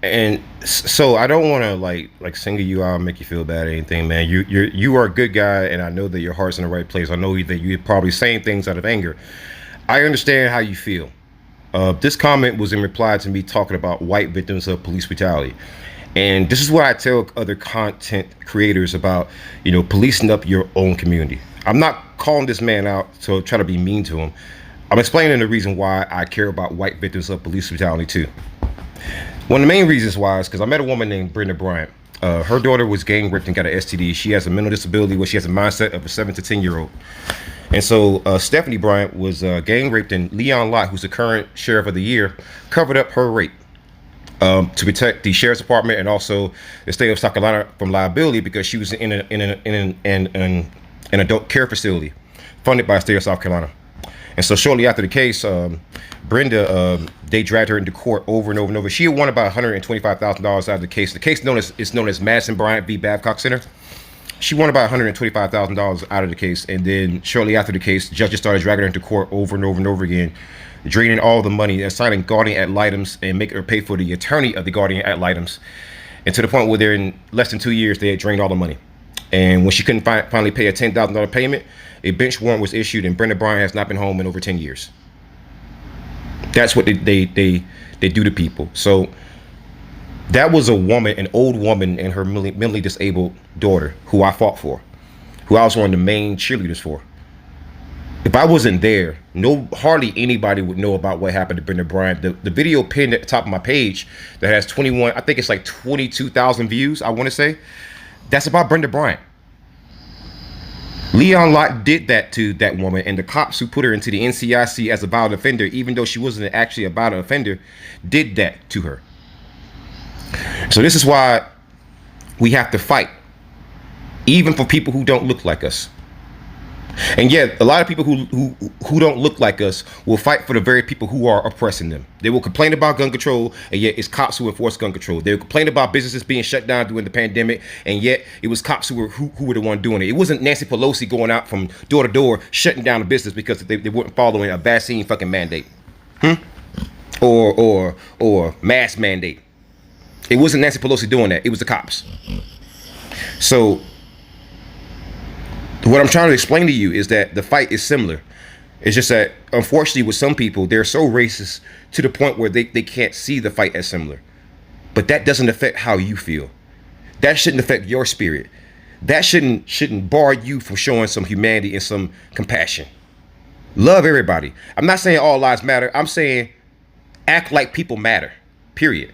And so I don't want to like single you out, make you feel bad or anything, man. You are a good guy, and I know that your heart's in the right place. I know that you're probably saying things out of anger. I understand how you feel. This comment was in reply to me talking about white victims of police brutality. And this is what I tell other content creators about, policing up your own community. I'm not calling this man out to try to be mean to him. I'm explaining the reason why I care about white victims of police brutality too. One of the main reasons why is because I met a woman named Brenda Bryant. Her daughter was gang raped and got an STD. She has a mental disability where she has a mindset of a 7 to 10-year-old. And so Stephanie Bryant was gang raped, and Leon Lott, who's the current sheriff of the year, covered up her rape to protect the sheriff's department and also the state of South Carolina from liability because she was in an adult care facility funded by the state of South Carolina. And so shortly after the case, Brenda, they dragged her into court over and over and over. She had won about $125,000 out of the case. The case is known as Madison Bryant v. Babcock Center. She won about $125,000 out of the case. And then shortly after the case, the judges started dragging her into court over and over and over again, draining all the money, assigning guardian ad litems, and making her pay for the attorney of the guardian ad litems. And to the point where they're in less than 2 years, they had drained all the money. And when she couldn't finally pay a $10,000 payment, a bench warrant was issued, and Brenda Bryant has not been home in over 10 years. That's what they do to people. So that was a woman, an old woman, and her mentally disabled daughter, who I fought for, who I was one of the main cheerleaders for. If I wasn't there, hardly anybody would know about what happened to Brenda Bryant. The video pinned at the top of my page that has 22,000 views, I want to say, that's about Brenda Bryant. Leon Lott did that to that woman, and the cops who put her into the NCIC as a violent offender, even though she wasn't actually a violent offender, did that to her. So this is why we have to fight, even for people who don't look like us. And yet, a lot of people who don't look like us will fight for the very people who are oppressing them. They will complain about gun control, and yet it's cops who enforce gun control. They will complain about businesses being shut down during the pandemic, and yet it was cops who were the one doing it. It wasn't Nancy Pelosi going out from door to door shutting down the business because they weren't following a vaccine fucking mandate, or mask mandate. It wasn't Nancy Pelosi doing that. It was the cops. So what I'm trying to explain to you is that the fight is similar. It's just that, unfortunately, with some people, they're so racist to the point where they can't see the fight as similar. But that doesn't affect how you feel. That shouldn't affect your spirit. That shouldn't bar you from showing some humanity and some compassion. Love everybody. I'm not saying all lives matter. I'm saying act like people matter, period.